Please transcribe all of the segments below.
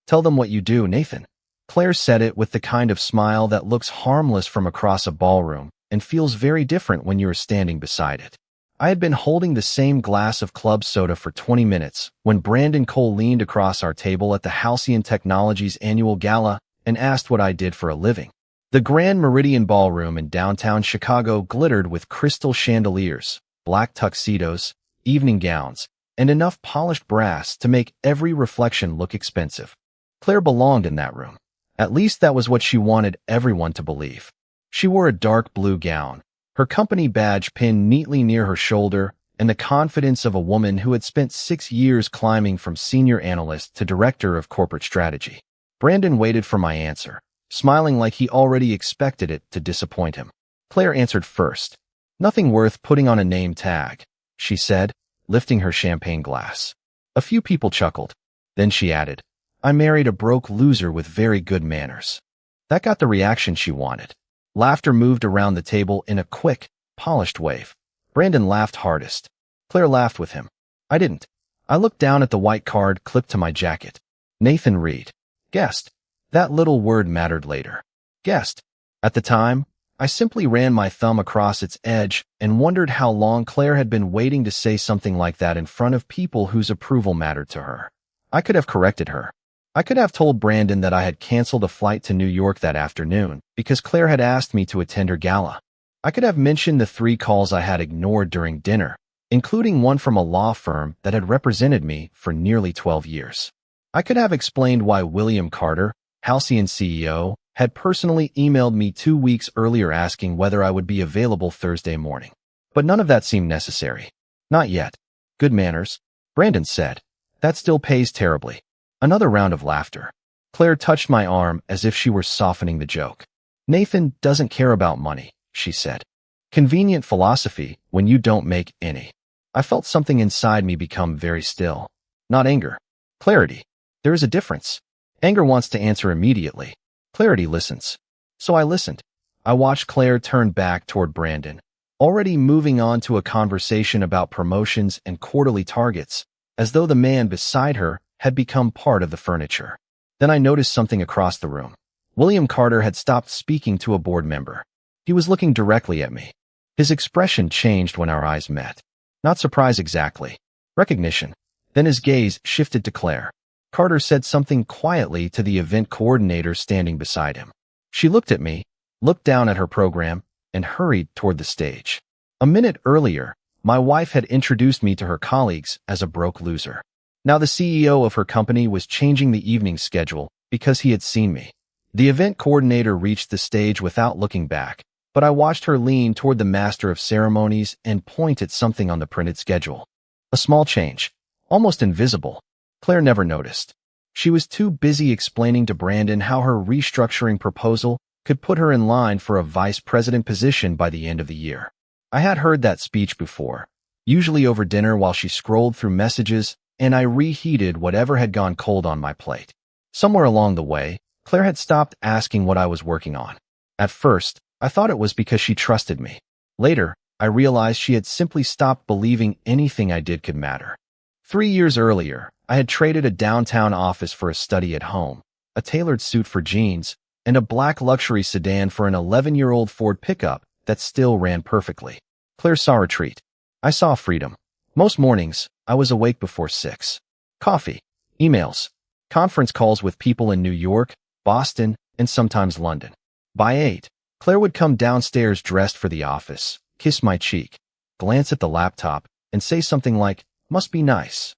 Tell them what you do, Nathan. Claire said it with the kind of smile that looks harmless from across a ballroom and feels very different when you are standing beside it. I had been holding the same glass of club soda for 20 minutes when Brandon Cole leaned across our table at the Halcyon Technologies annual gala and asked what I did for a living. The Grand Meridian Ballroom in downtown Chicago glittered with crystal chandeliers, black tuxedos, evening gowns, and enough polished brass to make every reflection look expensive. Claire belonged in that room. At least that was what she wanted everyone to believe. She wore a dark blue gown, her company badge pinned neatly near her shoulder, and the confidence of a woman who had spent 6 years climbing from senior analyst to director of corporate strategy. Brandon waited for my answer, smiling like he already expected it to disappoint him. Claire answered first. "Nothing worth putting on a name tag," she said, lifting her champagne glass. A few people chuckled. Then she added, "I married a broke loser with very good manners." That got the reaction she wanted. Laughter moved around the table in a quick, polished wave. Brandon laughed hardest. Claire laughed with him. I didn't. I looked down at the white card clipped to my jacket. Nathan Reed. Guest. That little word mattered later. Guest. At the time, I simply ran my thumb across its edge and wondered how long Claire had been waiting to say something like that in front of people whose approval mattered to her. I could have corrected her. I could have told Brandon that I had canceled a flight to New York that afternoon because Claire had asked me to attend her gala. I could have mentioned the 3 calls I had ignored during dinner, including one from a law firm that had represented me for nearly 12 years. I could have explained why William Carter, Halcyon CEO, had personally emailed me 2 weeks earlier asking whether I would be available Thursday morning. But none of that seemed necessary. Not yet. Good manners, Brandon said. That still pays terribly. Another round of laughter. Claire touched my arm as if she were softening the joke. Nathan doesn't care about money, she said. Convenient philosophy when you don't make any. I felt something inside me become very still. Not anger. Clarity. There is a difference. Anger wants to answer immediately. Clarity listens. So I listened. I watched Claire turn back toward Brandon, already moving on to a conversation about promotions and quarterly targets, as though the man beside her had become part of the furniture. Then I noticed something across the room. William Carter had stopped speaking to a board member. He was looking directly at me. His expression changed when our eyes met. Not surprise exactly. Recognition. Then his gaze shifted to Claire. Carter said something quietly to the event coordinator standing beside him. She looked at me, looked down at her program, and hurried toward the stage. A minute earlier, my wife had introduced me to her colleagues as a broke loser. Now the CEO of her company was changing the evening schedule because he had seen me. The event coordinator reached the stage without looking back, but I watched her lean toward the master of ceremonies and point at something on the printed schedule. A small change, almost invisible. Claire never noticed. She was too busy explaining to Brandon how her restructuring proposal could put her in line for a vice president position by the end of the year. I had heard that speech before, usually over dinner while she scrolled through messages, and I reheated whatever had gone cold on my plate. Somewhere along the way, Claire had stopped asking what I was working on. At first, I thought it was because she trusted me. Later, I realized she had simply stopped believing anything I did could matter. 3 years earlier, I had traded a downtown office for a study at home, a tailored suit for jeans, and a black luxury sedan for an 11-year-old Ford pickup that still ran perfectly. Claire saw retreat. I saw freedom. Most mornings, I was awake before 6. Coffee, emails, conference calls with people in New York, Boston, and sometimes London. By 8, Claire would come downstairs dressed for the office, kiss my cheek, glance at the laptop, and say something like, "Must be nice."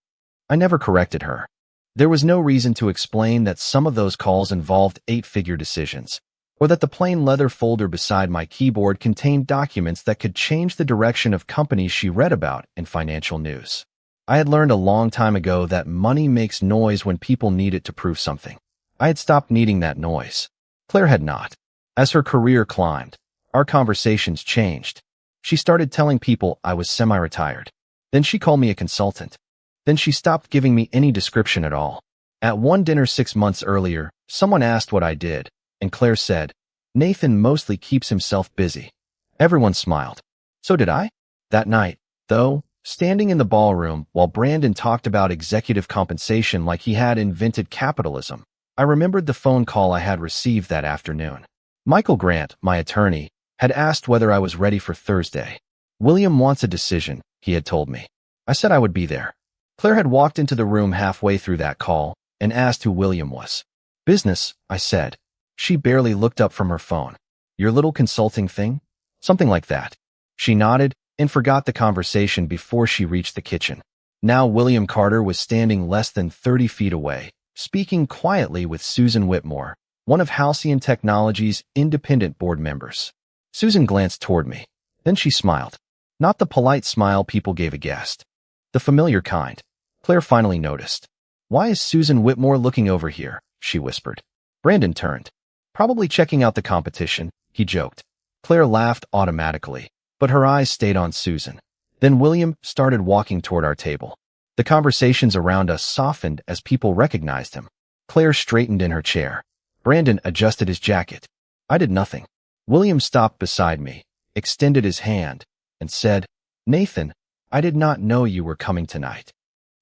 I never corrected her. There was no reason to explain that some of those calls involved 8-figure decisions, or that the plain leather folder beside my keyboard contained documents that could change the direction of companies she read about in financial news. I had learned a long time ago that money makes noise when people need it to prove something. I had stopped needing that noise. Claire had not. As her career climbed, our conversations changed. She started telling people I was semi-retired. Then she called me a consultant. Then she stopped giving me any description at all. At one dinner 6 months earlier, someone asked what I did, and Claire said, "Nathan mostly keeps himself busy." Everyone smiled. So did I. That night, though, standing in the ballroom while Brandon talked about executive compensation like he had invented capitalism, I remembered the phone call I had received that afternoon. Michael Grant, my attorney, had asked whether I was ready for Thursday. William wants a decision, he had told me. I said I would be there. Claire had walked into the room halfway through that call and asked who William was. Business, I said. She barely looked up from her phone. Your little consulting thing? Something like that. She nodded and forgot the conversation before she reached the kitchen. Now William Carter was standing less than 30 feet away, speaking quietly with Susan Whitmore, one of Halcyon Technology's independent board members. Susan glanced toward me. Then she smiled. Not the polite smile people gave a guest. The familiar kind. Claire finally noticed. Why is Susan Whitmore looking over here? She whispered. Brandon turned. Probably checking out the competition, he joked. Claire laughed automatically, but her eyes stayed on Susan. Then William started walking toward our table. The conversations around us softened as people recognized him. Claire straightened in her chair. Brandon adjusted his jacket. I did nothing. William stopped beside me, extended his hand, and said, Nathan, I did not know you were coming tonight.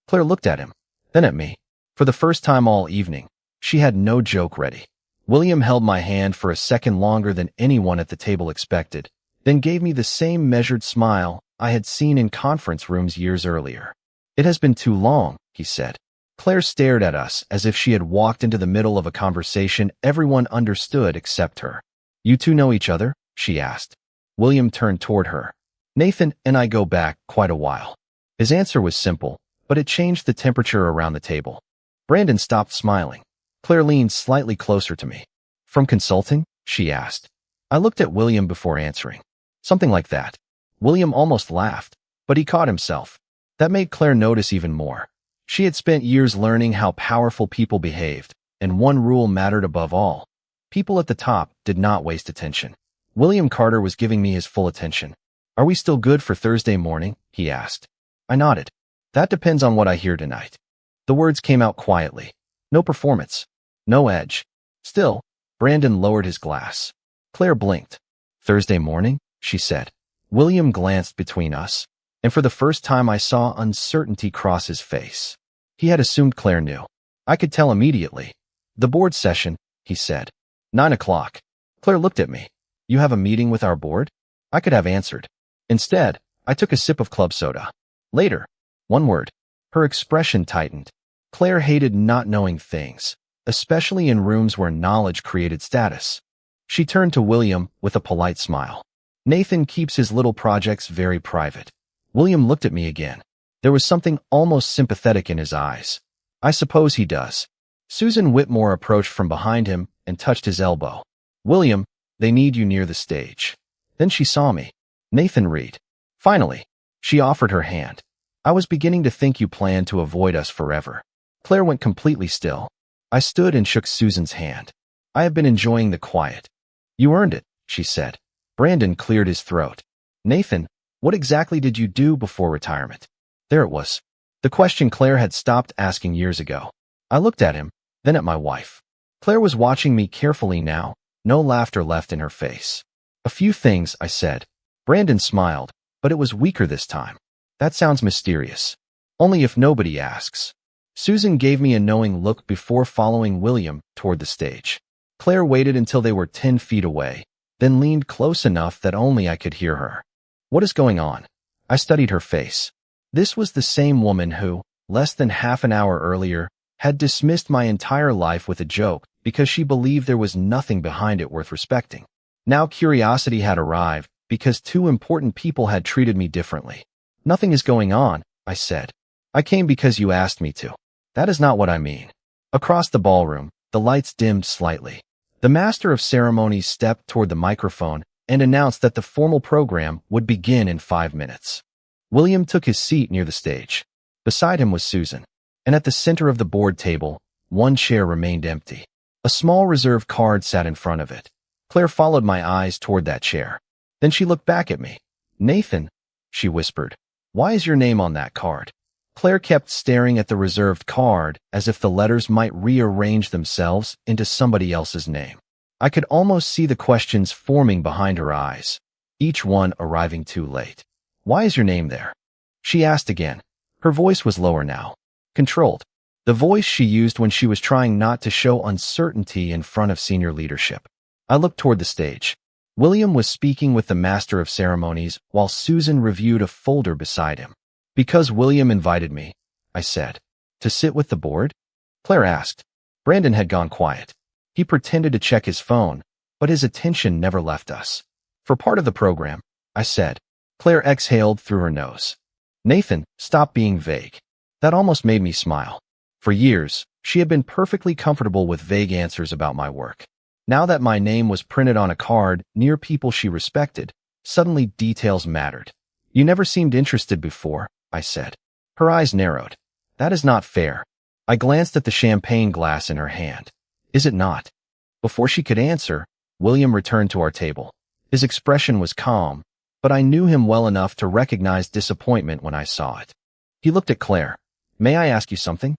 Claire looked at him, then at me. For the first time all evening, she had no joke ready. William held my hand for a second longer than anyone at the table expected, then gave me the same measured smile I had seen in conference rooms years earlier. It has been too long, he said. Claire stared at us as if she had walked into the middle of a conversation everyone understood except her. You two know each other? She asked. William turned toward her. Nathan and I go back quite a while. His answer was simple, but it changed the temperature around the table. Brandon stopped smiling. Claire leaned slightly closer to me. From consulting? She asked. I looked at William before answering. Something like that. William almost laughed, but he caught himself. That made Claire notice even more. She had spent years learning how powerful people behaved, and one rule mattered above all. People at the top did not waste attention. William Carter was giving me his full attention. Are we still good for Thursday morning? He asked. I nodded. That depends on what I hear tonight. The words came out quietly. No performance. No edge. Still, Brandon lowered his glass. Claire blinked. Thursday morning? She said. William glanced between us, and for the first time I saw uncertainty cross his face. He had assumed Claire knew. I could tell immediately. The board session, he said. 9 o'clock. Claire looked at me. You have a meeting with our board? I could have answered. Instead, I took a sip of club soda. Later. One word. Her expression tightened. Claire hated not knowing things, especially in rooms where knowledge created status. She turned to William with a polite smile. Nathan keeps his little projects very private. William looked at me again. There was something almost sympathetic in his eyes. I suppose he does. Susan Whitmore approached from behind him and touched his elbow. William, they need you near the stage. Then she saw me. Nathan Reed. Finally, she offered her hand. I was beginning to think you planned to avoid us forever. Claire went completely still. I stood and shook Susan's hand. I have been enjoying the quiet. You earned it, she said. Brandon cleared his throat. Nathan, what exactly did you do before retirement? There it was. The question Claire had stopped asking years ago. I looked at him, then at my wife. Claire was watching me carefully now, no laughter left in her face. A few things, I said. Brandon smiled, but it was weaker this time. That sounds mysterious. Only if nobody asks. Susan gave me a knowing look before following William toward the stage. Claire waited until they were 10 feet away, then leaned close enough that only I could hear her. What is going on? I studied her face. This was the same woman who, less than half an hour earlier, had dismissed my entire life with a joke because she believed there was nothing behind it worth respecting. Now curiosity had arrived because two important people had treated me differently. Nothing is going on, I said. I came because you asked me to. That is not what I mean. Across the ballroom, the lights dimmed slightly. The master of ceremonies stepped toward the microphone and announced that the formal program would begin in 5 minutes. William took his seat near the stage. Beside him was Susan, and at the center of the board table, one chair remained empty. A small reserved card sat in front of it. Claire followed my eyes toward that chair. Then she looked back at me. Nathan, she whispered, why is your name on that card? Claire kept staring at the reserved card as if the letters might rearrange themselves into somebody else's name. I could almost see the questions forming behind her eyes, each one arriving too late. Why is your name there? She asked again. Her voice was lower now. Controlled. the voice she used when she was trying not to show uncertainty in front of senior leadership. I looked toward the stage. William was speaking with the master of ceremonies while Susan reviewed a folder beside him. "Because William invited me," I said. "To sit with the board?" Claire asked. Brandon had gone quiet. He pretended to check his phone, but his attention never left us. "For part of the program," I said. Claire exhaled through her nose. "Nathan, stop being vague." That almost made me smile. For years, she had been perfectly comfortable with vague answers about my work. Now that my name was printed on a card near people she respected, suddenly details mattered. "You never seemed interested before," I said. Her eyes narrowed. "That is not fair." I glanced at the champagne glass in her hand. "Is it not?" Before she could answer, William returned to our table. His expression was calm, but I knew him well enough to recognize disappointment when I saw it. He looked at Claire. "May I ask you something?"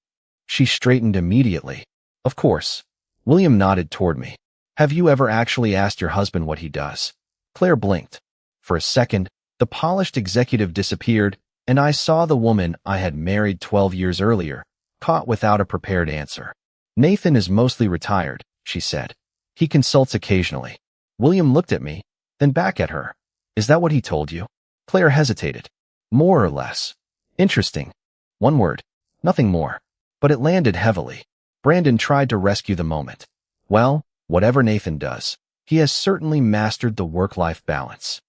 She straightened immediately. "Of course." William nodded toward me. "Have you ever actually asked your husband what he does?" Claire blinked. For a second, the polished executive disappeared, and I saw the woman I had married 12 years earlier, caught without a prepared answer. "Nathan is mostly retired," she said. "He consults occasionally." William looked at me, then back at her. "Is that what he told you?" Claire hesitated. "More or less." "Interesting." One word. Nothing more. But it landed heavily. Brandon tried to rescue the moment. "Well, whatever Nathan does, he has certainly mastered the work-life balance."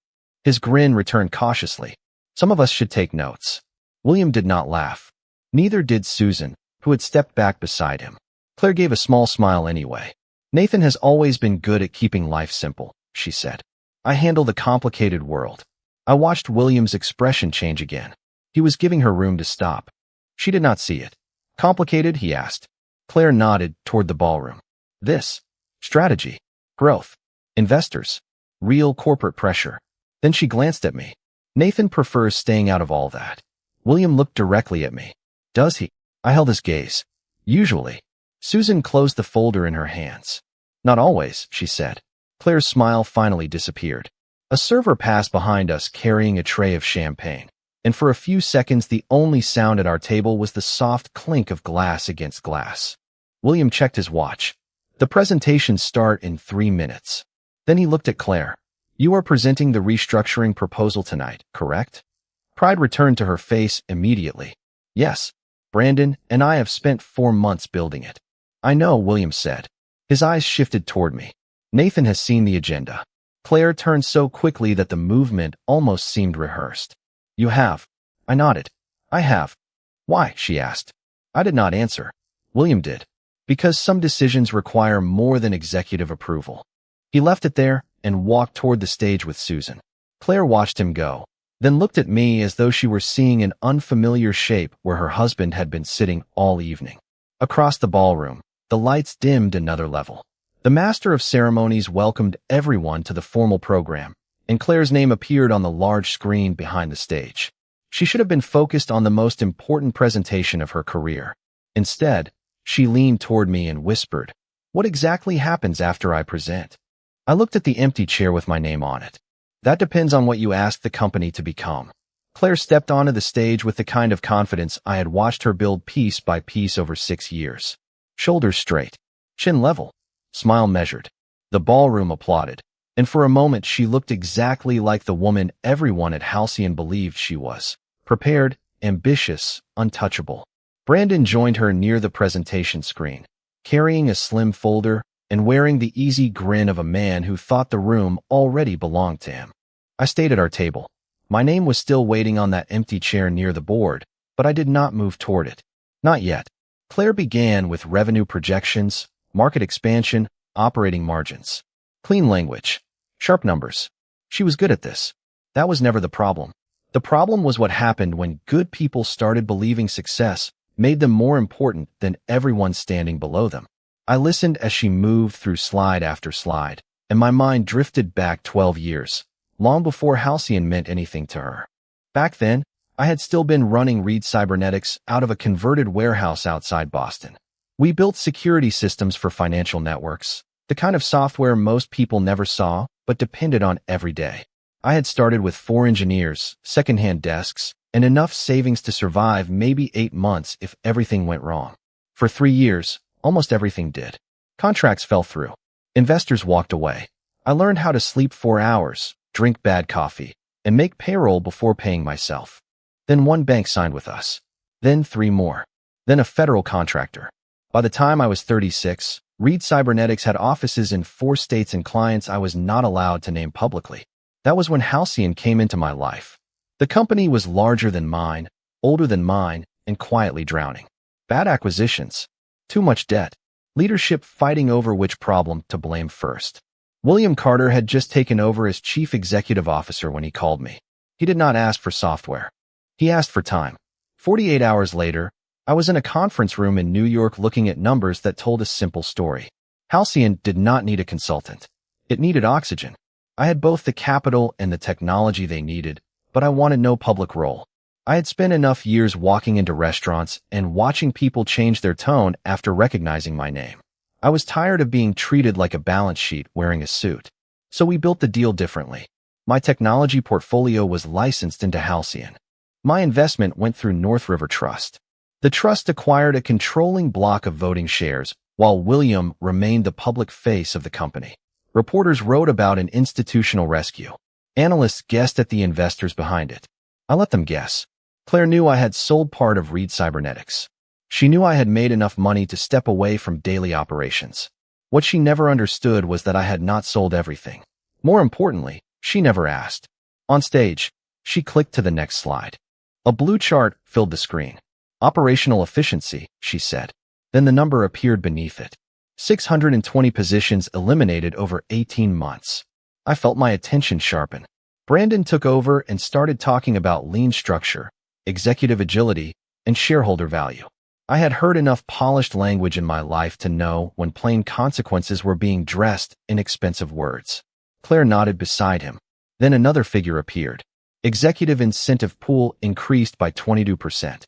His grin returned cautiously. "Some of us should take notes." William did not laugh. Neither did Susan, who had stepped back beside him. Claire gave a small smile anyway. "Nathan has always been good at keeping life simple," she said. "I handle the complicated world." I watched William's expression change again. He was giving her room to stop. She did not see it. "Complicated?" he asked. Claire nodded toward the ballroom. "This. Strategy. Growth. Investors. Real corporate pressure." Then she glanced at me. "Nathan prefers staying out of all that." William looked directly at me. "Does he?" I held his gaze. "Usually." Susan closed the folder in her hands. "Not always," she said. Claire's smile finally disappeared. A server passed behind us carrying a tray of champagne, and for a few seconds the only sound at our table was the soft clink of glass against glass. William checked his watch. "The presentations start in 3 minutes. Then he looked at Claire. "You are presenting the restructuring proposal tonight, correct?" Pride returned to her face immediately. "Yes. Brandon and I have spent 4 months building it." "I know," William said. His eyes shifted toward me. "Nathan has seen the agenda." Claire turned so quickly that the movement almost seemed rehearsed. "You have?" I nodded. "I have." "Why?" she asked. I did not answer. William did. "Because some decisions require more than executive approval." He left it there and walked toward the stage with Susan. Claire watched him go, then looked at me as though she were seeing an unfamiliar shape where her husband had been sitting all evening. Across the ballroom, the lights dimmed another level. The master of ceremonies welcomed everyone to the formal program, and Claire's name appeared on the large screen behind the stage. She should have been focused on the most important presentation of her career. Instead, she leaned toward me and whispered, "What exactly happens after I present?" I looked at the empty chair with my name on it. "That depends on what you ask the company to become." Claire stepped onto the stage with the kind of confidence I had watched her build piece by piece over 6 years. Shoulders straight, chin level, smile measured. The ballroom applauded, and for a moment she looked exactly like the woman everyone at Halcyon believed she was. Prepared, ambitious, untouchable. Brandon joined her near the presentation screen, carrying a slim folder and wearing the easy grin of a man who thought the room already belonged to him. I stayed at our table. My name was still waiting on that empty chair near the board, but I did not move toward it. Not yet. Claire began with revenue projections, market expansion, operating margins. Clean language. Sharp numbers. She was good at this. That was never the problem. The problem was what happened when good people started believing success made them more important than everyone standing below them. I listened as she moved through slide after slide, and my mind drifted back 12 years, long before Halcyon meant anything to her. Back then, I had still been running Reed Cybernetics out of a converted warehouse outside Boston. We built security systems for financial networks, the kind of software most people never saw but depended on every day. I had started with 4 engineers, second-hand desks, and enough savings to survive maybe 8 months if everything went wrong. For 3 years, almost everything did. Contracts fell through. Investors walked away. I learned how to sleep 4 hours, drink bad coffee, and make payroll before paying myself. Then one bank signed with us. Then 3 more. Then a federal contractor. By the time I was 36, Reed Cybernetics had offices in 4 states and clients I was not allowed to name publicly. That was when Halcyon came into my life. The company was larger than mine, older than mine, and quietly drowning. Bad acquisitions. Too much debt. Leadership fighting over which problem to blame first. William Carter had just taken over as chief executive officer when he called me. He did not ask for software. He asked for time. 48 hours later, I was in a conference room in New York looking at numbers that told a simple story. Halcyon did not need a consultant. It needed oxygen. I had both the capital and the technology they needed, but I wanted no public role. I had spent enough years walking into restaurants and watching people change their tone after recognizing my name. I was tired of being treated like a balance sheet wearing a suit. So we built the deal differently. My technology portfolio was licensed into Halcyon. My investment went through North River Trust. The trust acquired a controlling block of voting shares, while William remained the public face of the company. Reporters wrote about an institutional rescue. Analysts guessed at the investors behind it. I let them guess. Claire knew I had sold part of Reed Cybernetics. She knew I had made enough money to step away from daily operations. What she never understood was that I had not sold everything. More importantly, she never asked. On stage, she clicked to the next slide. A blue chart filled the screen. Operational efficiency, she said. Then the number appeared beneath it. 620 positions eliminated over 18 months. I felt my attention sharpen. Brandon took over and started talking about lean structure, executive agility, and shareholder value. I had heard enough polished language in my life to know when plain consequences were being dressed in expensive words. Claire nodded beside him. Then another figure appeared. Executive incentive pool increased by 22%.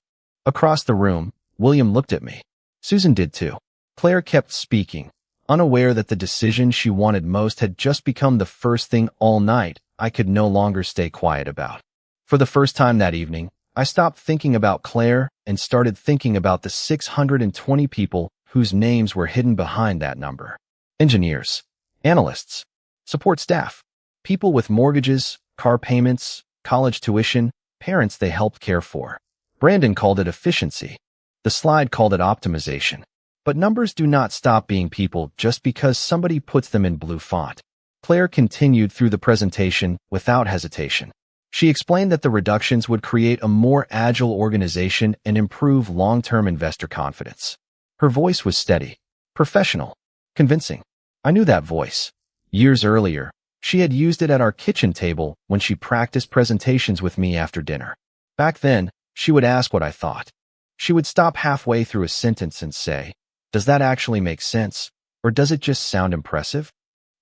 Across the room, William looked at me. Susan did too. Claire kept speaking, unaware that the decision she wanted most had just become the first thing all night I could no longer stay quiet about. For the first time that evening, I stopped thinking about Claire and started thinking about the 620 people whose names were hidden behind that number. Engineers, analysts, support staff, people with mortgages, car payments, college tuition, parents they helped care for. Brandon called it efficiency. The slide called it optimization. But numbers do not stop being people just because somebody puts them in blue font. Claire continued through the presentation without hesitation. She explained that the reductions would create a more agile organization and improve long-term investor confidence. Her voice was steady, professional, convincing. I knew that voice. Years earlier, she had used it at our kitchen table when she practiced presentations with me after dinner. Back then, she would ask what I thought. She would stop halfway through a sentence and say, "Does that actually make sense? Or does it just sound impressive?"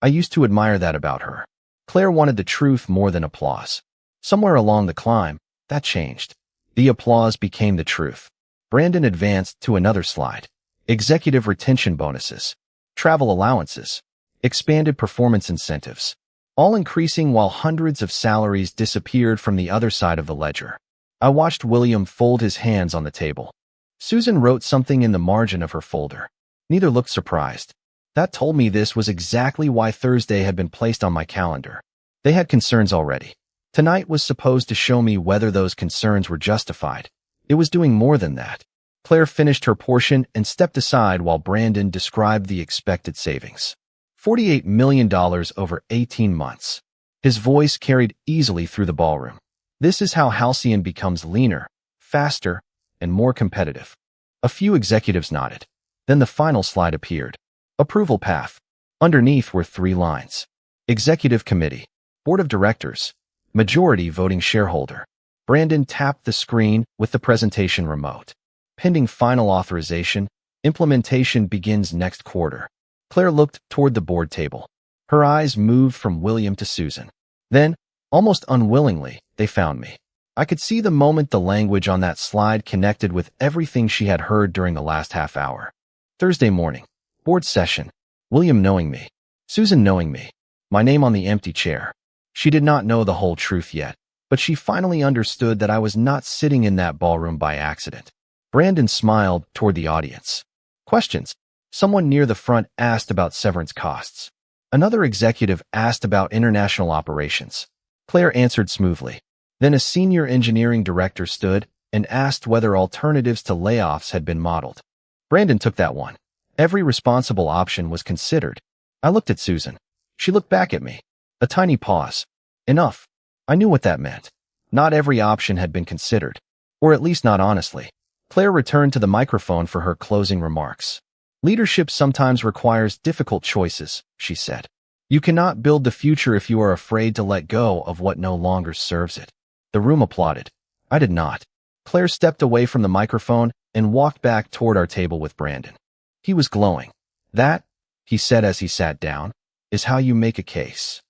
I used to admire that about her. Claire wanted the truth more than applause. Somewhere along the climb, that changed. The applause became the truth. Brandon advanced to another slide. Executive retention bonuses, travel allowances, expanded performance incentives, all increasing while hundreds of salaries disappeared from the other side of the ledger. I watched William fold his hands on the table. Susan wrote something in the margin of her folder. Neither looked surprised. That told me this was exactly why Thursday had been placed on my calendar. They had concerns already. Tonight was supposed to show me whether those concerns were justified. It was doing more than that. Claire finished her portion and stepped aside while Brandon described the expected savings. $48 million over 18 months. His voice carried easily through the ballroom. This is how Halcyon becomes leaner, faster, and more competitive. A few executives nodded. Then the final slide appeared. Approval path. Underneath were 3 lines. Executive Committee. Board of Directors. Majority voting shareholder. Brandon tapped the screen with the presentation remote. Pending final authorization, implementation begins next quarter. Claire looked toward the board table. Her eyes moved from William to Susan. Then, almost unwillingly, they found me. I could see the moment the language on that slide connected with everything she had heard during the last half hour. Thursday morning. Board session. William knowing me. Susan knowing me. My name on the empty chair. She did not know the whole truth yet, but she finally understood that I was not sitting in that ballroom by accident. Brandon smiled toward the audience. Questions. Someone near the front asked about severance costs. Another executive asked about international operations. Claire answered smoothly. Then a senior engineering director stood and asked whether alternatives to layoffs had been modeled. Brandon took that one. Every responsible option was considered. I looked at Susan. She looked back at me. A tiny pause. Enough. I knew what that meant. Not every option had been considered. Or at least not honestly. Claire returned to the microphone for her closing remarks. Leadership sometimes requires difficult choices, she said. You cannot build the future if you are afraid to let go of what no longer serves it. The room applauded. I did not. Claire stepped away from the microphone and walked back toward our table with Brandon. He was glowing. That, he said as he sat down, is how you make a case.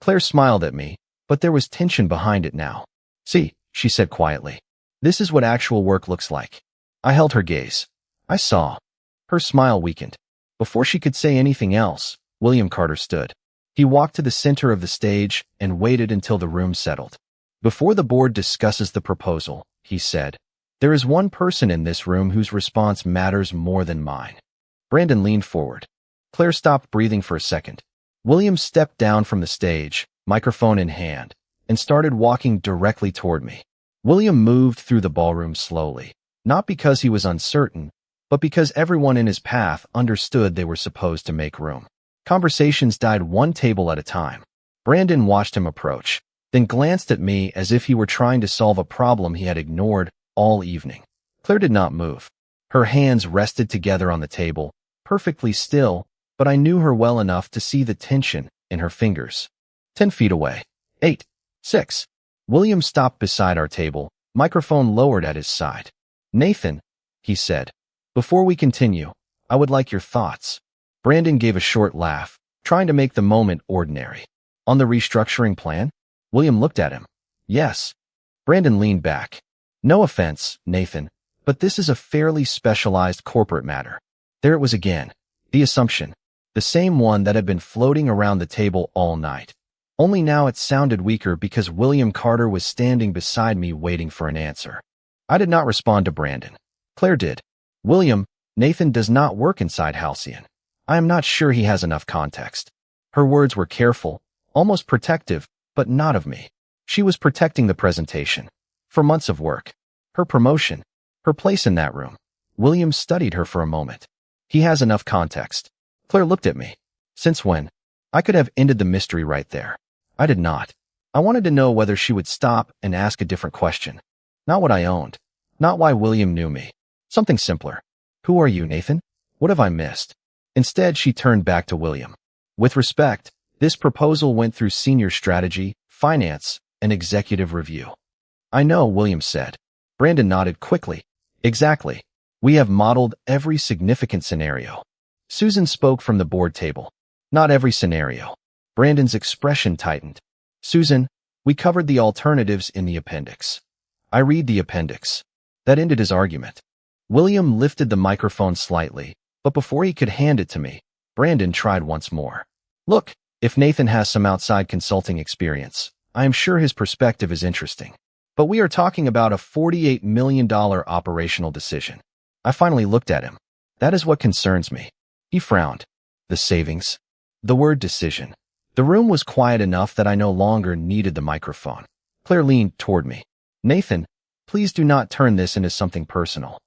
Claire smiled at me, but there was tension behind it now. See, she said quietly. This is what actual work looks like. I held her gaze. I saw. Her smile weakened. Before she could say anything else, William Carter stood. He walked to the center of the stage and waited until the room settled. Before the board discusses the proposal, he said, there is one person in this room whose response matters more than mine. Brandon leaned forward. Claire stopped breathing for a second. William stepped down from the stage, microphone in hand, and started walking directly toward me. William moved through the ballroom slowly, not because he was uncertain, but because everyone in his path understood they were supposed to make room. Conversations died one table at a time. Brandon watched him approach, then glanced at me as if he were trying to solve a problem he had ignored all evening. Claire did not move. Her hands rested together on the table, perfectly still, but I knew her well enough to see the tension in her fingers. 10 feet away. 8. 6. William stopped beside our table, microphone lowered at his side. Nathan, he said, before we continue, I would like your thoughts. Brandon gave a short laugh, trying to make the moment ordinary. On the restructuring plan? William looked at him. Yes. Brandon leaned back. No offense, Nathan, but this is a fairly specialized corporate matter. There it was again. The assumption. The same one that had been floating around the table all night. Only now it sounded weaker because William Carter was standing beside me waiting for an answer. I did not respond to Brandon. Claire did. William, Nathan does not work inside Halcyon. I am not sure he has enough context. Her words were careful, almost protective, but not of me. She was protecting the presentation. For months of work. Her promotion. Her place in that room. William studied her for a moment. He has enough context. Claire looked at me. Since when? I could have ended the mystery right there. I did not. I wanted to know whether she would stop and ask a different question. Not what I owned. Not why William knew me. Something simpler. Who are you, Nathan? What have I missed? Instead, she turned back to William. With respect, this proposal went through senior strategy, finance, and executive review. I know, William said. Brandon nodded quickly. Exactly. We have modeled every significant scenario. Susan spoke from the board table. Not every scenario. Brandon's expression tightened. Susan, we covered the alternatives in the appendix. I read the appendix. That ended his argument. William lifted the microphone slightly, but before he could hand it to me, Brandon tried once more. Look, if Nathan has some outside consulting experience, I am sure his perspective is interesting. But we are talking about a $48 million operational decision. I finally looked at him. That is what concerns me. He frowned. The savings. The word decision. The room was quiet enough that I no longer needed the microphone. Claire leaned toward me. Nathan, please do not turn this into something personal.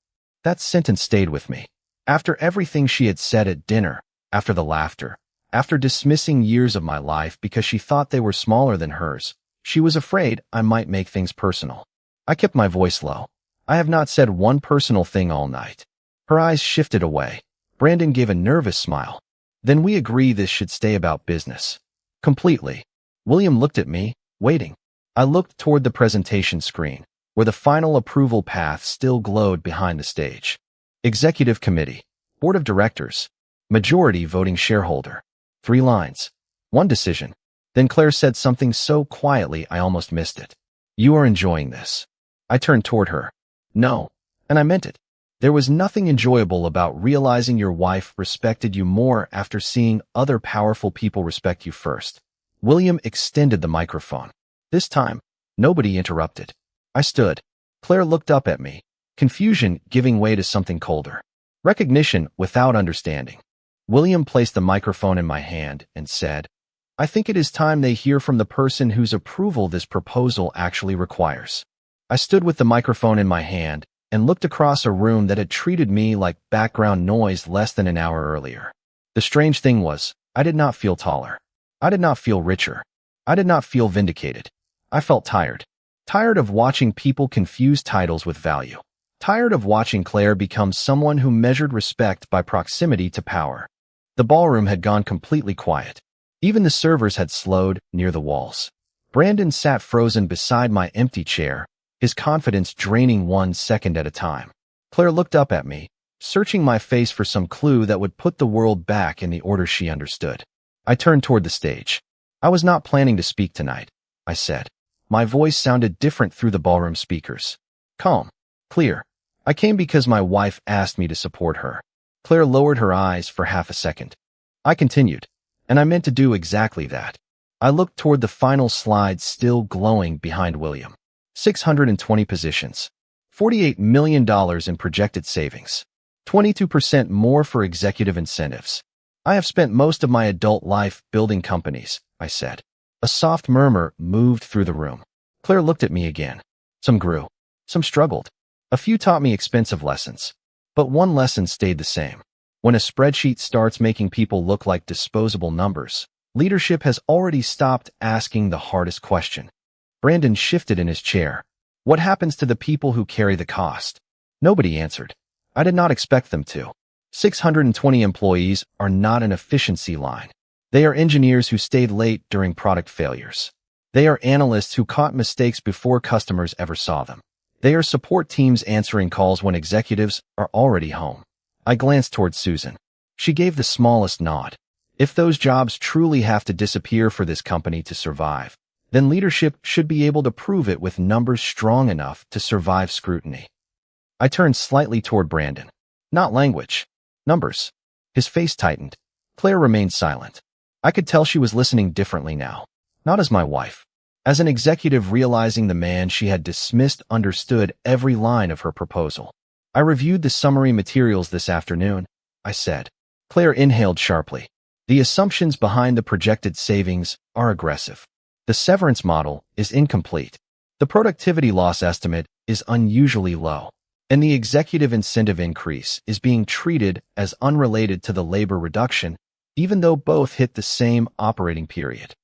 That sentence stayed with me. After everything she had said at dinner, after the laughter, after dismissing years of my life because she thought they were smaller than hers, she was afraid I might make things personal. I kept my voice low. I have not said one personal thing all night. Her eyes shifted away. Brandon gave a nervous smile. Then we agree this should stay about business. Completely. William looked at me, waiting. I looked toward the presentation screen, where the final approval path still glowed behind the stage. Executive Committee. Board of Directors. Majority voting shareholder. 3 lines. 1 decision. Then Claire said something so quietly I almost missed it. You are enjoying this. I turned toward her. No. And I meant it. There was nothing enjoyable about realizing your wife respected you more after seeing other powerful people respect you first. William extended the microphone. This time, nobody interrupted. I stood. Claire looked up at me, confusion giving way to something colder. Recognition without understanding. William placed the microphone in my hand and said, "I think it is time they hear from the person whose approval this proposal actually requires." I stood with the microphone in my hand and looked across a room that had treated me like background noise less than an hour earlier. The strange thing was, I did not feel taller. I did not feel richer. I did not feel vindicated. I felt tired. Tired of watching people confuse titles with value. Tired of watching Claire become someone who measured respect by proximity to power. The ballroom had gone completely quiet. Even the servers had slowed near the walls. Brandon sat frozen beside my empty chair, his confidence draining 1 second at a time. Claire looked up at me, searching my face for some clue that would put the world back in the order she understood. I turned toward the stage. "I was not planning to speak tonight," I said. My voice sounded different through the ballroom speakers. Calm. Clear. "I came because my wife asked me to support her." Claire lowered her eyes for half a second. I continued, "And I meant to do exactly that." I looked toward the final slide still glowing behind William. 620 positions. $48 million in projected savings. 22% more for executive incentives. "I have spent most of my adult life building companies," I said. A soft murmur moved through the room. Claire looked at me again. Some grew. Some struggled. A few taught me expensive lessons. But one lesson stayed the same. When a spreadsheet starts making people look like disposable numbers, leadership has already stopped asking the hardest question. Brandon shifted in his chair. "What happens to the people who carry the cost?" Nobody answered. I did not expect them to. 620 employees are not an efficiency line. They are engineers who stayed late during product failures. They are analysts who caught mistakes before customers ever saw them. They are support teams answering calls when executives are already home. I glanced toward Susan. She gave the smallest nod. If those jobs truly have to disappear for this company to survive, then leadership should be able to prove it with numbers strong enough to survive scrutiny. I turned slightly toward Brandon. Not language. Numbers. His face tightened. Claire remained silent. I could tell she was listening differently now. Not as my wife. As an executive realizing the man she had dismissed understood every line of her proposal. "I reviewed the summary materials this afternoon," I said. Claire inhaled sharply. "The assumptions behind the projected savings are aggressive. The severance model is incomplete. The productivity loss estimate is unusually low. And the executive incentive increase is being treated as unrelated to the labor reduction, even though both hit the same operating period."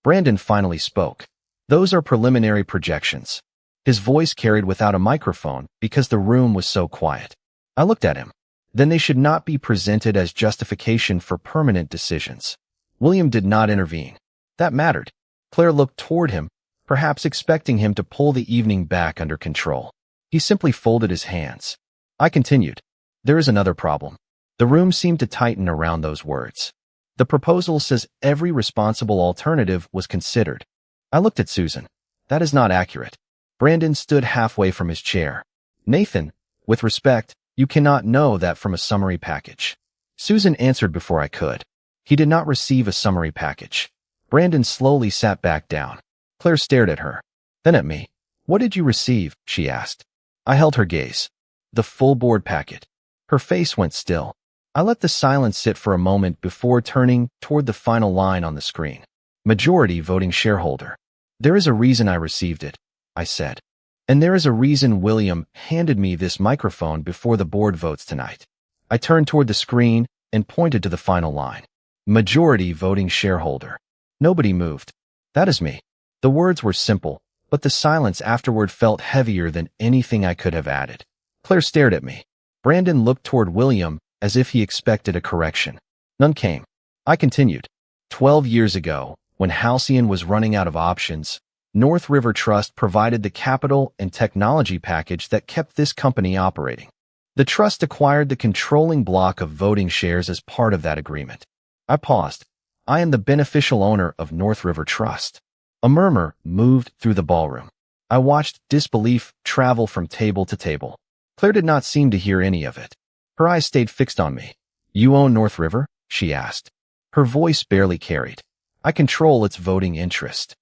Brandon finally spoke. "Those are preliminary projections." His voice carried without a microphone because the room was so quiet. I looked at him. "Then they should not be presented as justification for permanent decisions." William did not intervene. That mattered. Claire looked toward him, perhaps expecting him to pull the evening back under control. He simply folded his hands. I continued. "There is another problem." The room seemed to tighten around those words. "The proposal says every responsible alternative was considered." I looked at Susan. "That is not accurate." Brandon stood halfway from his chair. "Nathan, with respect, you cannot know that from a summary package." Susan answered before I could. "He did not receive a summary package." Brandon slowly sat back down. Claire stared at her, then at me. "What did you receive?" she asked. I held her gaze. "The full board packet." Her face went still. I let the silence sit for a moment before turning toward the final line on the screen. "Majority voting shareholder." "There is a reason I received it," I said. "And there is a reason William handed me this microphone before the board votes tonight." I turned toward the screen and pointed to the final line. "Majority voting shareholder." Nobody moved. "That is me." The words were simple, but the silence afterward felt heavier than anything I could have added. Claire stared at me. Brandon looked toward William as if he expected a correction. None came. I continued. 12 years ago, when Halcyon was running out of options, North River Trust provided the capital and technology package that kept this company operating. The trust acquired the controlling block of voting shares as part of that agreement. I paused. "I am the beneficial owner of North River Trust." A murmur moved through the ballroom. I watched disbelief travel from table to table. Claire did not seem to hear any of it. Her eyes stayed fixed on me. "You own North River?" she asked. Her voice barely carried. "I control its voting interest."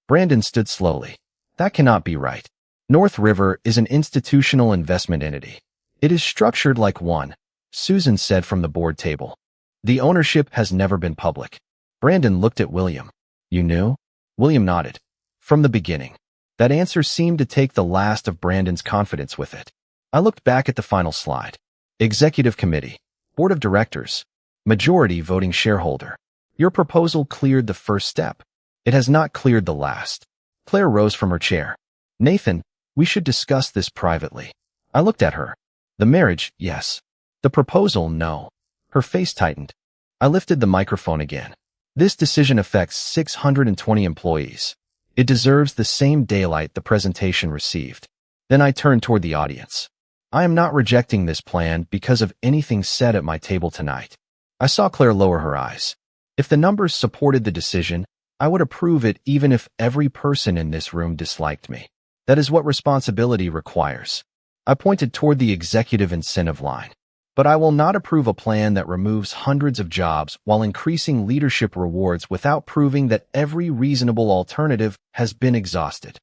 Brandon stood slowly. "That cannot be right. North River is an institutional investment entity. It is structured like one, Susan said from the board table. The ownership has never been public. Brandon looked at William. You knew? William nodded. From the beginning. That answer seemed to take the last of Brandon's confidence with it. I looked back at the final slide. Executive Committee. Board of Directors. Majority voting shareholder. Your proposal cleared the first step. It has not cleared the last. Claire rose from her chair. Nathan, we should discuss this privately. I looked at her. The marriage, yes. The proposal, no. Her face tightened. I lifted the microphone again. This decision affects 620 employees. It deserves the same daylight the presentation received. Then I turned toward the audience. I am not rejecting this plan because of anything said at my table tonight. I saw Claire lower her eyes. If the numbers supported the decision, I would approve it even if every person in this room disliked me. That is what responsibility requires. I pointed toward the executive incentive line. But I will not approve a plan that removes hundreds of jobs while increasing leadership rewards without proving that every reasonable alternative has been exhausted.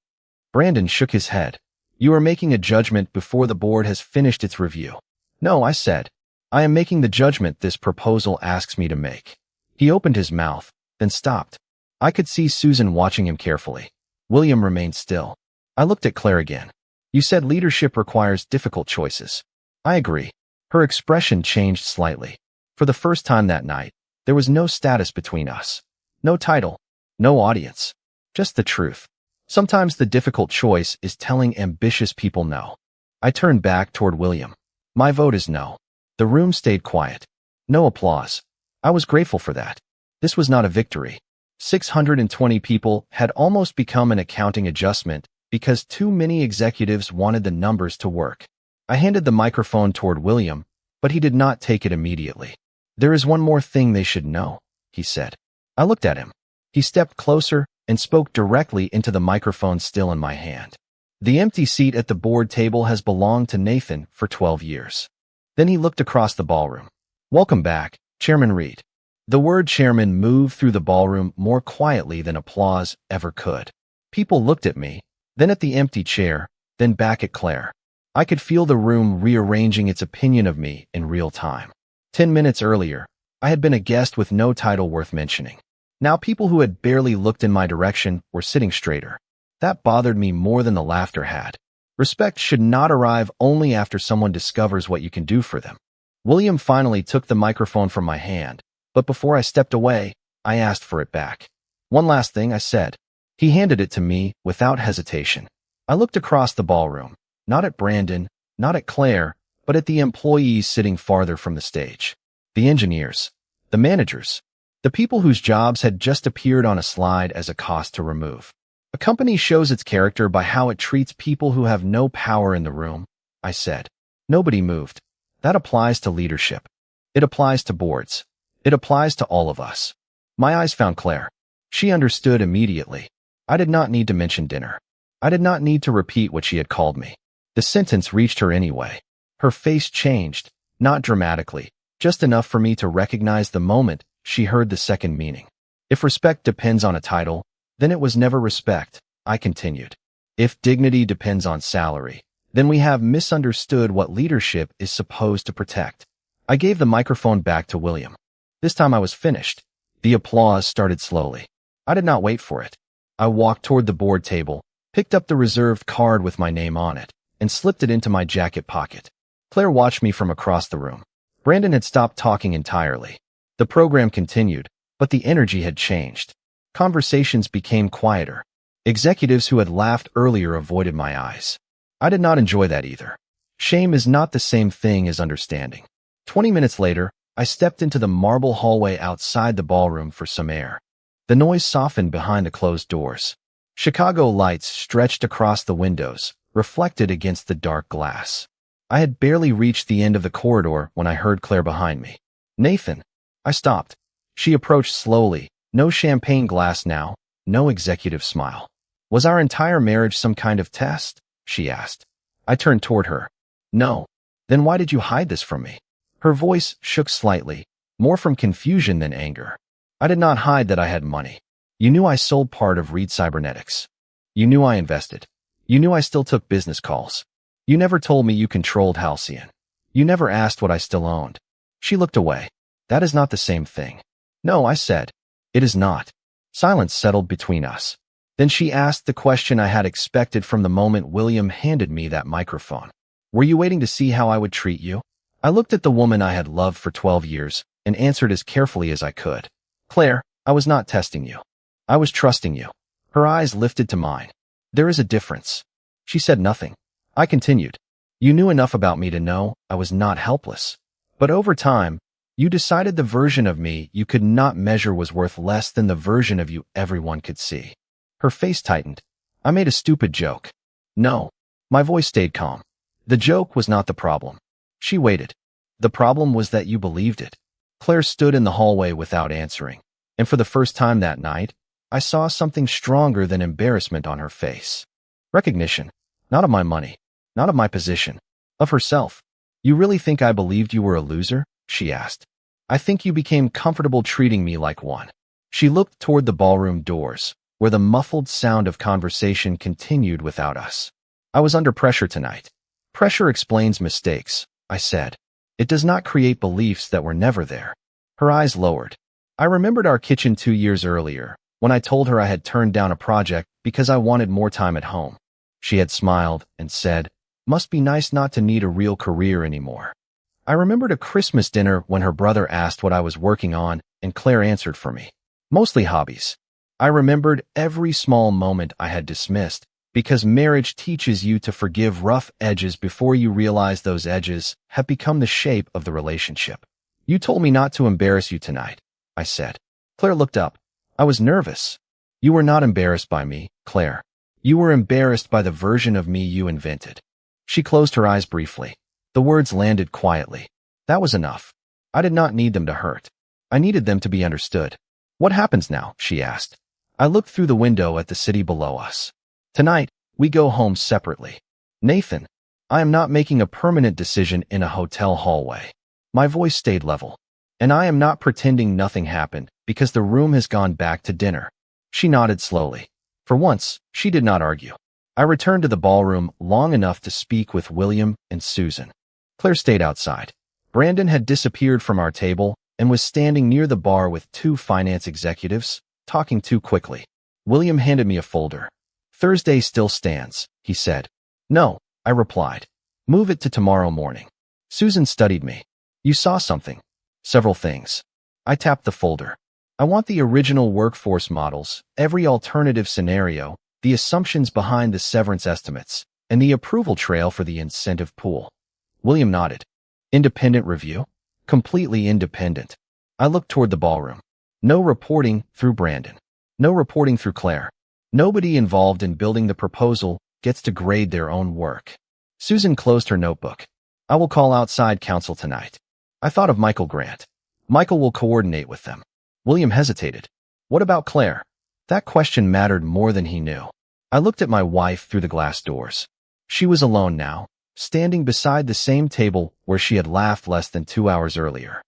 Brandon shook his head. You are making a judgment before the board has finished its review. No, I said. I am making the judgment this proposal asks me to make. He opened his mouth, then stopped. I could see Susan watching him carefully. William remained still. I looked at Claire again. You said leadership requires difficult choices. I agree. Her expression changed slightly. For the first time that night, there was no status between us. No title. No audience. Just the truth. Sometimes the difficult choice is telling ambitious people no. I turned back toward William. My vote is no. The room stayed quiet. No applause. I was grateful for that. This was not a victory. 620 people had almost become an accounting adjustment because too many executives wanted the numbers to work. I handed the microphone toward William, but he did not take it immediately. There is one more thing they should know, he said. I looked at him. He stepped closer and spoke directly into the microphone still in my hand. The empty seat at the board table has belonged to Nathan for 12 years. Then he looked across the ballroom. Welcome back, Chairman Reed. The word chairman moved through the ballroom more quietly than applause ever could. People looked at me, then at the empty chair, then back at Claire. I could feel the room rearranging its opinion of me in real time. 10 minutes earlier, I had been a guest with no title worth mentioning. Now people who had barely looked in my direction were sitting straighter. That bothered me more than the laughter had. Respect should not arrive only after someone discovers what you can do for them. William finally took the microphone from my hand, but before I stepped away, I asked for it back. One last thing, I said. He handed it to me without hesitation. I looked across the ballroom, not at Brandon, not at Claire, but at the employees sitting farther from the stage. The engineers, the managers, the people whose jobs had just appeared on a slide as a cost to remove. A company shows its character by how it treats people who have no power in the room, I said. Nobody moved. That applies to leadership. It applies to boards. It applies to all of us. My eyes found Claire. She understood immediately. I did not need to mention dinner. I did not need to repeat what she had called me. The sentence reached her anyway. Her face changed, not dramatically, just enough for me to recognize the moment she heard the second meaning. If respect depends on a title, then it was never respect, I continued. If dignity depends on salary, then we have misunderstood what leadership is supposed to protect. I gave the microphone back to William. This time I was finished. The applause started slowly. I did not wait for it. I walked toward the board table, picked up the reserved card with my name on it, and slipped it into my jacket pocket. Claire watched me from across the room. Brandon had stopped talking entirely. The program continued, but the energy had changed. Conversations became quieter. Executives who had laughed earlier avoided my eyes. I did not enjoy that either. Shame is not the same thing as understanding. 20 minutes later, I stepped into the marble hallway outside the ballroom for some air. The noise softened behind the closed doors. Chicago lights stretched across the windows, reflected against the dark glass. I had barely reached the end of the corridor when I heard Claire behind me. Nathan. I stopped. She approached slowly, no champagne glass now, no executive smile. Was our entire marriage some kind of test? She asked. I turned toward her. No. Then why did you hide this from me? Her voice shook slightly, more from confusion than anger. I did not hide that I had money. You knew I sold part of Reed Cybernetics. You knew I invested. You knew I still took business calls. You never told me you controlled Halcyon. You never asked what I still owned. She looked away. That is not the same thing. No, I said. It is not. Silence settled between us. Then she asked the question I had expected from the moment William handed me that microphone. Were you waiting to see how I would treat you? I looked at the woman I had loved for 12 years and answered as carefully as I could. Claire, I was not testing you. I was trusting you. Her eyes lifted to mine. There is a difference. She said nothing. I continued. You knew enough about me to know I was not helpless. But over time, you decided the version of me you could not measure was worth less than the version of you everyone could see. Her face tightened. I made a stupid joke. No. My voice stayed calm. The joke was not the problem. She waited. The problem was that you believed it. Claire stood in the hallway without answering, and for the first time that night, I saw something stronger than embarrassment on her face. Recognition. Not of my money. Not of my position. Of herself. You really think I believed you were a loser? She asked. I think you became comfortable treating me like one. She looked toward the ballroom doors, where the muffled sound of conversation continued without us. I was under pressure tonight. Pressure explains mistakes, I said. It does not create beliefs that were never there. Her eyes lowered. I remembered our kitchen 2 years earlier, when I told her I had turned down a project because I wanted more time at home. She had smiled and said, "Must be nice not to need a real career anymore." I remembered a Christmas dinner when her brother asked what I was working on, and Claire answered for me. Mostly hobbies. I remembered every small moment I had dismissed, because marriage teaches you to forgive rough edges before you realize those edges have become the shape of the relationship. You told me not to embarrass you tonight, I said. Claire looked up. I was nervous. You were not embarrassed by me, Claire. You were embarrassed by the version of me you invented. She closed her eyes briefly. The words landed quietly. That was enough. I did not need them to hurt. I needed them to be understood. What happens now? She asked. I looked through the window at the city below us. Tonight, we go home separately. Nathan, I am not making a permanent decision in a hotel hallway. My voice stayed level. And I am not pretending nothing happened because the room has gone back to dinner. She nodded slowly. For once, she did not argue. I returned to the ballroom long enough to speak with William and Susan. Claire stayed outside. Brandon had disappeared from our table and was standing near the bar with 2 finance executives, talking too quickly. William handed me a folder. Thursday still stands, he said. No, I replied. Move it to tomorrow morning. Susan studied me. You saw something. Several things. I tapped the folder. I want the original workforce models, every alternative scenario, the assumptions behind the severance estimates, and the approval trail for the incentive pool. William nodded. Independent review? Completely independent. I looked toward the ballroom. No reporting through Brandon. No reporting through Claire. Nobody involved in building the proposal gets to grade their own work. Susan closed her notebook. I will call outside counsel tonight. I thought of Michael Grant. Michael will coordinate with them. William hesitated. What about Claire? That question mattered more than he knew. I looked at my wife through the glass doors. She was alone now, standing beside the same table where she had laughed less than 2 hours earlier.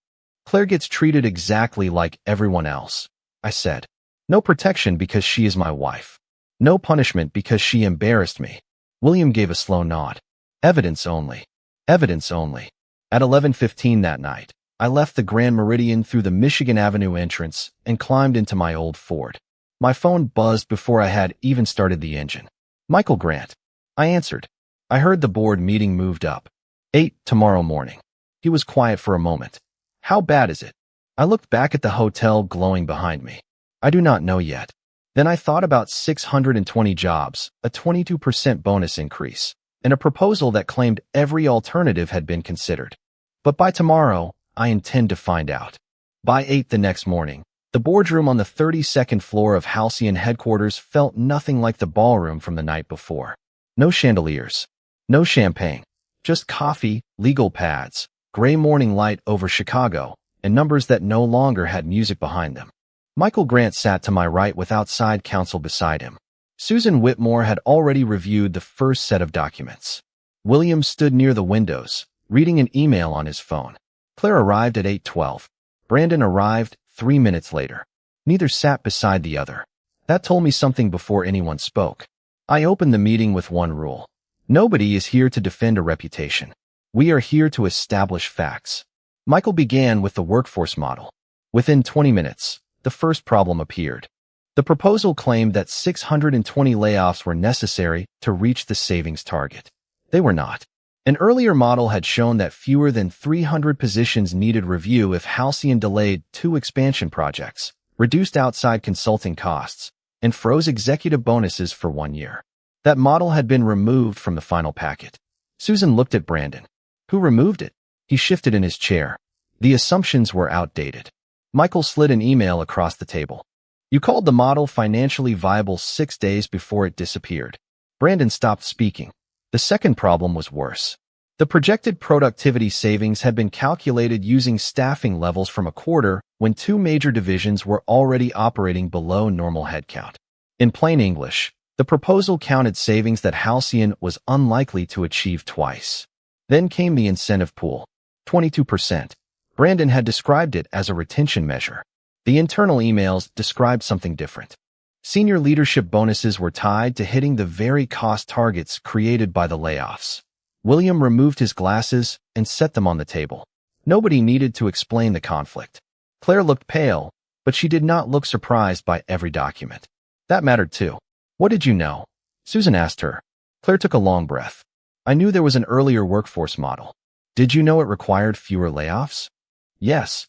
Claire gets treated exactly like everyone else, I said. No protection because she is my wife. No punishment because she embarrassed me. William gave a slow nod. Evidence only. Evidence only. At 11:15 that night, I left the Grand Meridian through the Michigan Avenue entrance and climbed into my old Ford. My phone buzzed before I had even started the engine. Michael Grant. I answered. I heard the board meeting moved up. 8 tomorrow morning. He was quiet for a moment. How bad is it? I looked back at the hotel glowing behind me. I do not know yet. Then I thought about 620 jobs, a 22% bonus increase, and a proposal that claimed every alternative had been considered. But by tomorrow, I intend to find out. By 8 the next morning, the boardroom on the 32nd floor of Halcyon headquarters felt nothing like the ballroom from the night before. No chandeliers. No champagne. Just coffee, legal pads, gray morning light over Chicago, and numbers that no longer had music behind them. Michael Grant sat to my right with outside counsel beside him. Susan Whitmore had already reviewed the first set of documents. William stood near the windows, reading an email on his phone. Claire arrived at 8:12. Brandon arrived 3 minutes later. Neither sat beside the other. That told me something before anyone spoke. I opened the meeting with one rule. Nobody is here to defend a reputation. We are here to establish facts. Michael began with the workforce model. Within 20 minutes, the first problem appeared. The proposal claimed that 620 layoffs were necessary to reach the savings target. They were not. An earlier model had shown that fewer than 300 positions needed review if Halcyon delayed 2 expansion projects, reduced outside consulting costs, and froze executive bonuses for 1 year. That model had been removed from the final packet. Susan looked at Brandon. Who removed it? He shifted in his chair. The assumptions were outdated. Michael slid an email across the table. You called the model financially viable 6 days before it disappeared. Brandon stopped speaking. The second problem was worse. The projected productivity savings had been calculated using staffing levels from a quarter when 2 major divisions were already operating below normal headcount. In plain English, the proposal counted savings that Halcyon was unlikely to achieve twice. Then came the incentive pool. 22%. Brandon had described it as a retention measure. The internal emails described something different. Senior leadership bonuses were tied to hitting the very cost targets created by the layoffs. William removed his glasses and set them on the table. Nobody needed to explain the conflict. Claire looked pale, but she did not look surprised by every document. That mattered too. What did you know? Susan asked her. Claire took a long breath. I knew there was an earlier workforce model. Did you know it required fewer layoffs? Yes.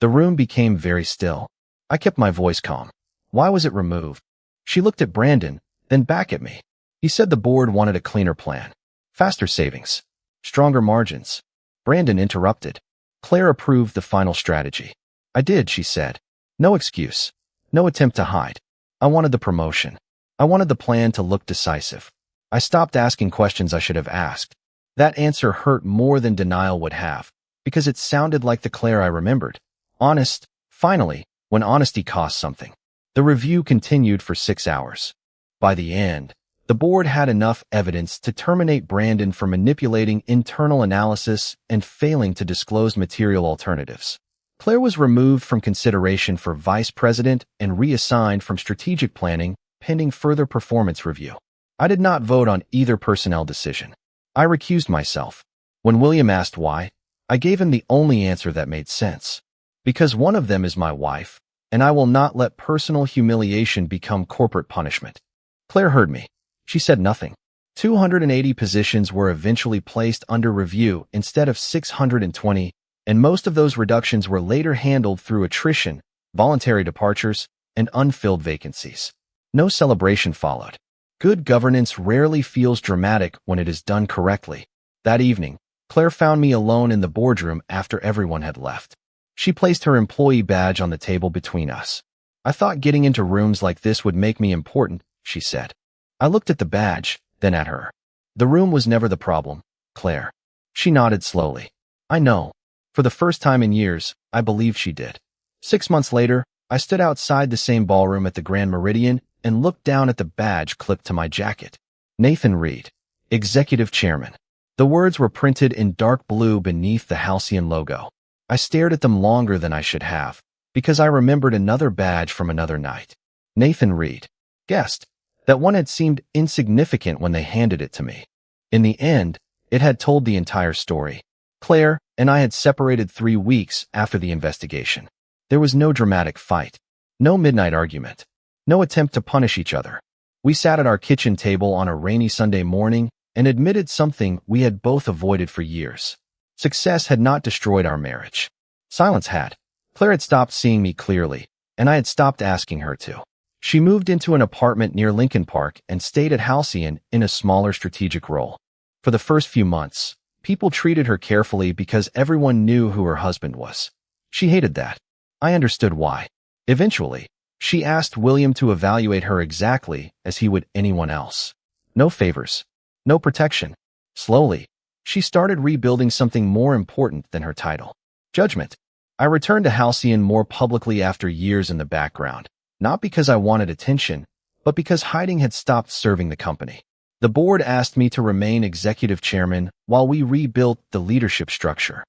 The room became very still. I kept my voice calm. Why was it removed? She looked at Brandon, then back at me. He said the board wanted a cleaner plan. Faster savings. Stronger margins. Brandon interrupted. Claire approved the final strategy. I did, she said. No excuse. No attempt to hide. I wanted the promotion. I wanted the plan to look decisive. I stopped asking questions I should have asked. That answer hurt more than denial would have, because it sounded like the Claire I remembered. Honest, finally, when honesty cost something. The review continued for 6 hours. By the end, the board had enough evidence to terminate Brandon for manipulating internal analysis and failing to disclose material alternatives. Claire was removed from consideration for vice president and reassigned from strategic planning, pending further performance review. I did not vote on either personnel decision. I recused myself. When William asked why, I gave him the only answer that made sense. Because one of them is my wife, and I will not let personal humiliation become corporate punishment. Claire heard me. She said nothing. 280 positions were eventually placed under review instead of 620, and most of those reductions were later handled through attrition, voluntary departures, and unfilled vacancies. No celebration followed. Good governance rarely feels dramatic when it is done correctly. That evening, Claire found me alone in the boardroom after everyone had left. She placed her employee badge on the table between us. I thought getting into rooms like this would make me important, she said. I looked at the badge, then at her. The room was never the problem, Claire. She nodded slowly. I know. For the first time in years, I believed she did. 6 months later, I stood outside the same ballroom at the Grand Meridian and looked down at the badge clipped to my jacket. Nathan Reed, Executive Chairman. The words were printed in dark blue beneath the Halcyon logo. I stared at them longer than I should have, because I remembered another badge from another night. Nathan Reed. Guessed. That one had seemed insignificant when they handed it to me. In the end, it had told the entire story. Claire and I had separated 3 weeks after the investigation. There was no dramatic fight. No midnight argument. No attempt to punish each other. We sat at our kitchen table on a rainy Sunday morning and admitted something we had both avoided for years. Success had not destroyed our marriage. Silence had. Claire had stopped seeing me clearly, and I had stopped asking her to. She moved into an apartment near Lincoln Park and stayed at Halcyon in a smaller strategic role. For the first few months, people treated her carefully because everyone knew who her husband was. She hated that. I understood why. Eventually, she asked William to evaluate her exactly as he would anyone else. No favors. No protection. Slowly, she started rebuilding something more important than her title. Judgment. I returned to Halcyon more publicly after years in the background, not because I wanted attention, but because hiding had stopped serving the company. The board asked me to remain executive chairman while we rebuilt the leadership structure.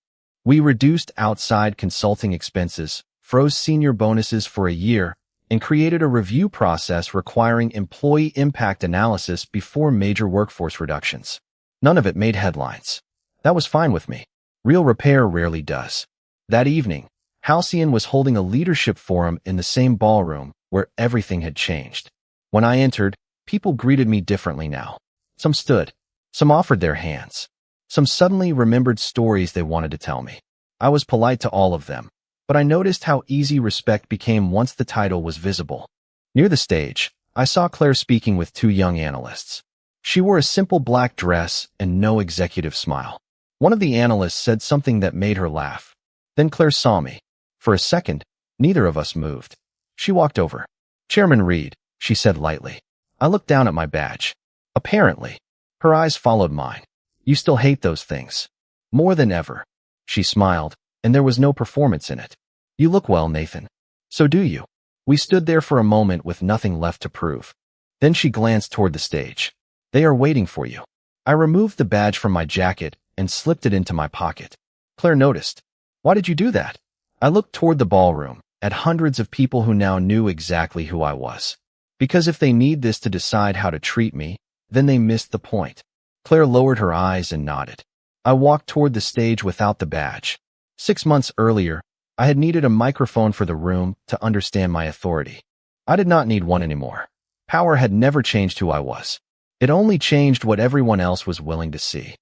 We reduced outside consulting expenses, froze senior bonuses for a year, and created a review process requiring employee impact analysis before major workforce reductions. None of it made headlines. That was fine with me. Real repair rarely does. That evening, Halcyon was holding a leadership forum in the same ballroom where everything had changed. When I entered, people greeted me differently now. Some stood. Some offered their hands. Some suddenly remembered stories they wanted to tell me. I was polite to all of them, but I noticed how easy respect became once the title was visible. Near the stage, I saw Claire speaking with two young analysts. She wore a simple black dress and no executive smile. One of the analysts said something that made her laugh. Then Claire saw me. For a second, neither of us moved. She walked over. "Chairman Reed," she said lightly. I looked down at my badge. Apparently, her eyes followed mine. "You still hate those things." "More than ever." She smiled, and there was no performance in it. "You look well, Nathan." "So do you." We stood there for a moment with nothing left to prove. Then she glanced toward the stage. "They are waiting for you." I removed the badge from my jacket and slipped it into my pocket. Claire noticed. "Why did you do that?" I looked toward the ballroom, at hundreds of people who now knew exactly who I was. "Because if they need this to decide how to treat me, then they missed the point." Claire lowered her eyes and nodded. I walked toward the stage without the badge. 6 months earlier, I had needed a microphone for the room to understand my authority. I did not need one anymore. Power had never changed who I was. It only changed what everyone else was willing to see.